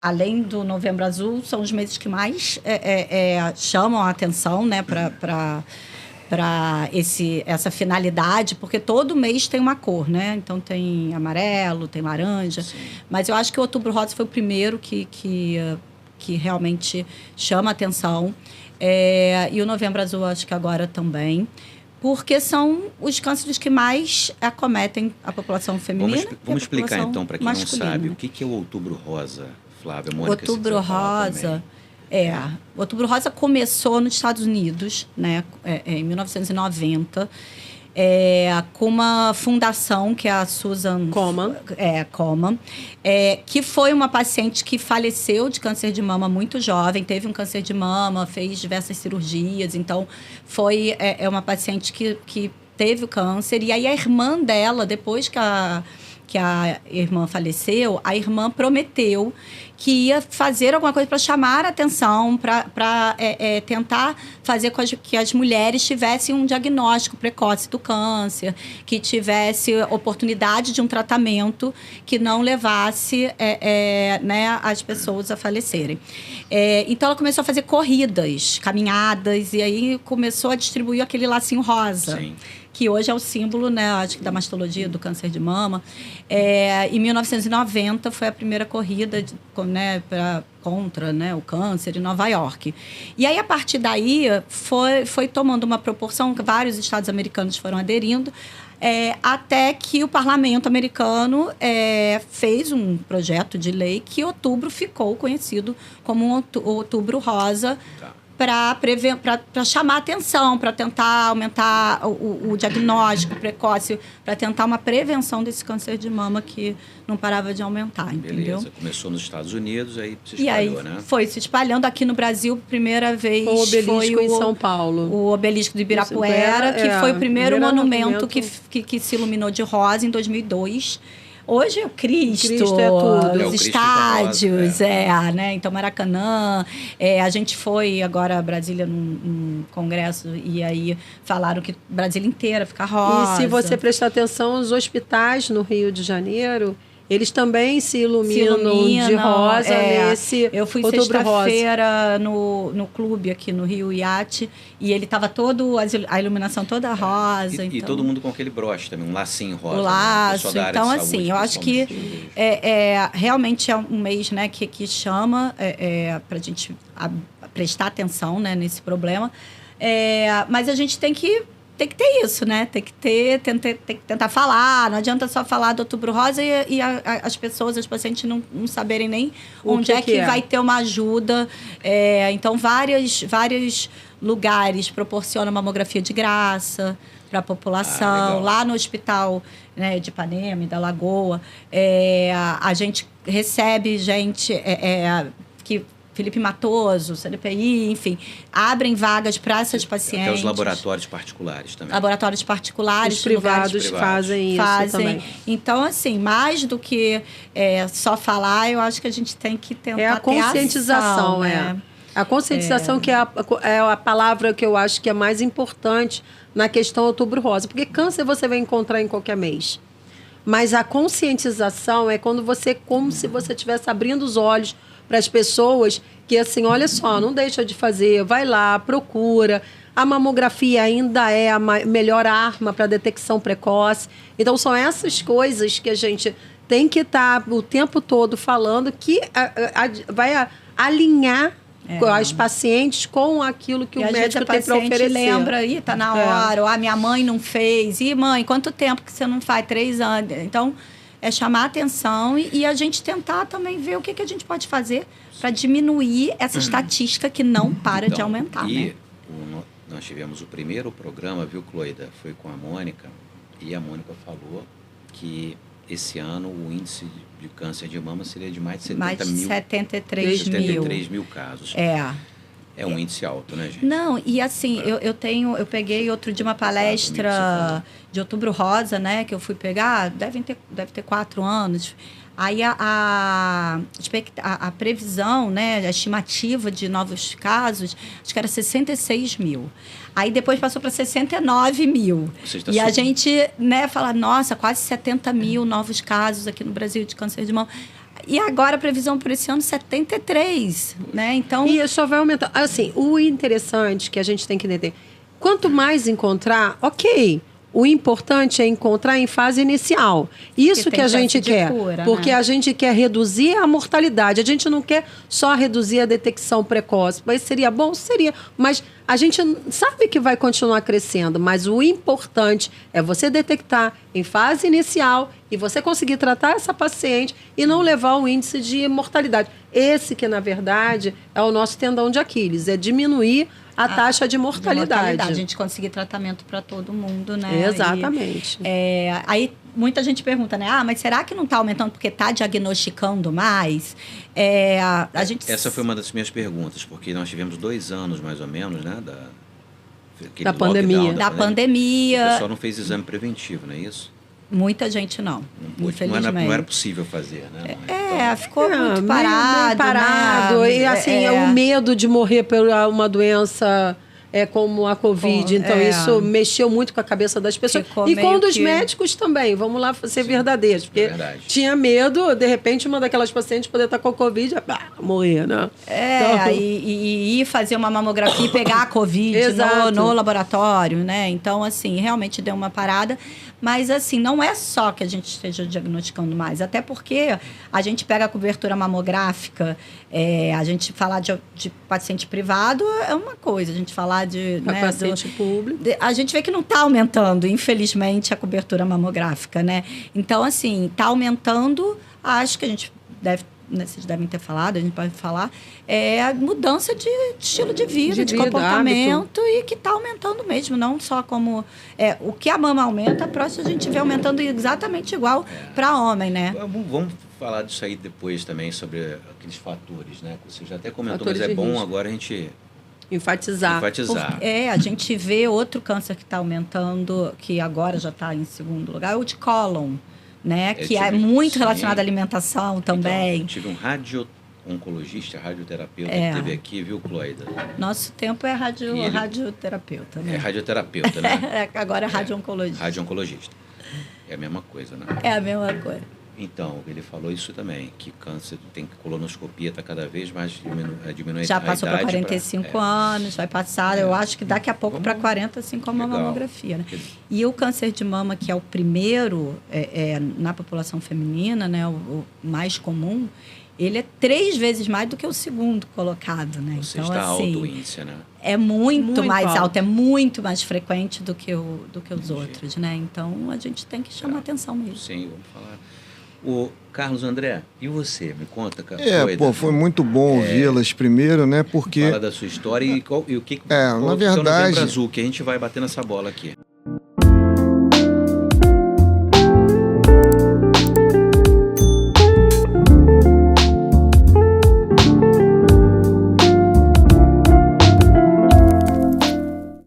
além do Novembro Azul, são os meses que mais chamam a atenção, né, para essa finalidade, porque todo mês tem uma cor, né? Então, tem amarelo, tem laranja. Sim. Mas eu acho que o Outubro Rosa foi o primeiro que realmente chama a atenção. E o Novembro Azul, acho que agora também. Porque são os cânceres que mais acometem a população feminina. Vamos explicar, então, para quem masculina. Não sabe, o que é o Outubro Rosa, Flávia? Mônica, Outubro Rosa... O Outubro Rosa começou nos Estados Unidos, né, em 1990, com uma fundação que é a Susan Komen, que foi uma paciente que faleceu de câncer de mama muito jovem, teve um câncer de mama, fez diversas cirurgias, então foi uma paciente que teve o câncer. E aí a irmã dela, depois que a irmã faleceu, a irmã prometeu que ia fazer alguma coisa para chamar a atenção, para tentar fazer com que as mulheres tivessem um diagnóstico precoce do câncer, que tivesse oportunidade de um tratamento que não levasse as pessoas a falecerem. Então, ela começou a fazer corridas, caminhadas, e aí começou a distribuir aquele lacinho rosa. Sim. Que hoje é o símbolo, né, acho que da mastologia, do câncer de mama. Em 1990 foi a primeira corrida contra, né, o câncer em Nova York. E aí, a partir daí, foi tomando uma proporção, que vários estados americanos foram aderindo, até que o parlamento americano fez um projeto de lei que outubro ficou conhecido como um Outubro Rosa. Tá. Para chamar a atenção, para tentar aumentar o diagnóstico precoce, para tentar uma prevenção desse câncer de mama que não parava de aumentar, entendeu? Beleza, começou nos Estados Unidos, aí se espalhou, né? Foi se espalhando. Aqui no Brasil, primeira vez o obelisco em São Paulo. O obelisco do Ibirapuera, que foi o primeiro monumento que se iluminou de rosa em 2002. Hoje é o Cristo é tudo. Os estádios, né? Então, Maracanã. A gente foi agora a Brasília num congresso e aí falaram que Brasília inteira fica rosa. E se você prestar atenção, os hospitais no Rio de Janeiro, eles também se iluminam de rosa nesse Eu fui sexta-feira no clube aqui no Rio Iate e ele estava a iluminação toda rosa. E todo mundo com aquele broche também, um lacinho rosa. O laço. Né? Então, assim, eu acho que realmente é um mês, né, que chama para a gente prestar atenção, né, nesse problema. Mas a gente tem que ter isso, né? Tem que tentar falar. Não adianta só falar do Outubro Rosa e as pessoas, os pacientes não saberem nem onde que vai ter uma ajuda. Então, vários lugares proporcionam mamografia de graça para a população. Lá no hospital, né, de Ipanema e da Lagoa, a gente recebe gente que... Felipe Matoso, CDPI, enfim, abrem vagas para essas pacientes. Até os laboratórios particulares também. Laboratórios particulares. Os privados fazem isso também. Então, assim, mais do que só falar, eu acho que a gente tem que tentar ter a conscientização, ação, né? A conscientização que é a palavra que eu acho que é mais importante na questão Outubro Rosa. Porque câncer você vai encontrar em qualquer mês. Mas a conscientização é quando como se você estivesse abrindo os olhos para as pessoas que, assim, olha só, não deixa de fazer, vai lá, procura. A mamografia ainda é a melhor arma para detecção precoce. Então, são essas coisas que a gente tem que estar o tempo todo falando que vai alinhar as pacientes com aquilo que o médico tem para oferecer. Lembra, tá na hora, ou minha mãe não fez. Mãe, quanto tempo que você não faz? 3 anos. Então... chamar a atenção e a gente tentar também ver o que a gente pode fazer para diminuir essa estatística que não para de aumentar. E nós tivemos o primeiro programa, viu, Cloida? Foi com a Mônica, e a Mônica falou que esse ano o índice de câncer de mama seria de mais de 73 mil casos. É um índice alto, né, gente? Não, e assim, eu peguei outro dia uma palestra de Outubro Rosa, né, que eu fui pegar, deve ter 4 anos. Aí a previsão, né, a estimativa de novos casos, acho que era 66 mil. Aí depois passou para 69 mil. E a gente, né, fala, nossa, quase 70 mil novos casos aqui no Brasil de câncer de mama. E agora a previsão para esse ano 73, né? Então... E só vai aumentar. Assim, o interessante que a gente tem que entender, quanto mais encontrar, ok. O importante é encontrar em fase inicial. Isso que a gente quer. Cura, porque né? a gente quer reduzir a mortalidade. A gente não quer só reduzir a detecção precoce. Mas seria bom? Seria. Mas a gente sabe que vai continuar crescendo. Mas o importante é você detectar em fase inicial e você conseguir tratar essa paciente e não levar o índice de mortalidade. Esse que, na verdade, é o nosso tendão de Aquiles. É diminuir a taxa de mortalidade. A gente conseguir tratamento para todo mundo, né? Exatamente. Aí muita gente pergunta, né? Mas será que não está aumentando porque está diagnosticando mais? A gente... Essa foi uma das minhas perguntas, porque nós tivemos 2 anos, mais ou menos, né? Da pandemia. Da pandemia. O pessoal não fez exame preventivo, não é isso? Muita gente não, infelizmente. Não era possível fazer, né? Ficou muito parado. Meio parado. Né? E assim, o medo de morrer por uma doença como a Covid. Então, isso mexeu muito com a cabeça das pessoas. E com dos médicos também. Vamos lá ser verdadeiros. Porque tinha medo, de repente, uma daquelas pacientes poder estar com a Covid e morrer, né? Então... e ir fazer uma mamografia e pegar a Covid no laboratório, né? Então, assim, realmente deu uma parada. Mas, assim, não é só que a gente esteja diagnosticando mais. Até porque a gente pega a cobertura mamográfica, a gente falar de paciente privado é uma coisa. A gente falar de... paciente público. A gente vê que não está aumentando, infelizmente, a cobertura mamográfica, né? Então, assim, está aumentando. Acho que a gente deve... Vocês devem ter falado, a gente pode falar, a mudança de estilo de vida, de comportamento, hábito. E que está aumentando mesmo, não só como... o que a mama aumenta, próximo a gente vê aumentando exatamente igual para homem, né? Vamos falar disso aí depois também, sobre aqueles fatores, né? Você já até comentou, fatores mas é bom risco. Agora a gente... Enfatizar. A gente vê outro câncer que está aumentando, que agora já está em segundo lugar, é o de cólon. Né? Que é muito relacionado à alimentação também. Então, eu tive um radio-oncologista, radioterapeuta, que esteve aqui, viu, Cloida? Nosso tempo é radioterapeuta, né? É radioterapeuta, né? Agora é radio-oncologista. Radio-oncologista. É a mesma coisa, né? É a mesma coisa. Então, ele falou isso também, que câncer tem colonoscopia, está cada vez mais diminuindo. Já passou para 45 anos, vai passar, eu acho que daqui a pouco para 40, assim como a mamografia. Né? E o câncer de mama, que é o primeiro na população feminina, né, o mais comum, ele é 3 vezes mais do que o segundo colocado. Né? Você então, está assim, alto o índice, né? É muito mais alto, é muito mais frequente do que os outros. Né? Então, a gente tem que chamar atenção mesmo. Sim, vamos falar. O Carlos André, e você? Me conta, cara. Foi muito bom ouvi-las primeiro, né? Porque... Fala da sua história e o que na verdade... Azul, que a gente vai bater nessa bola aqui.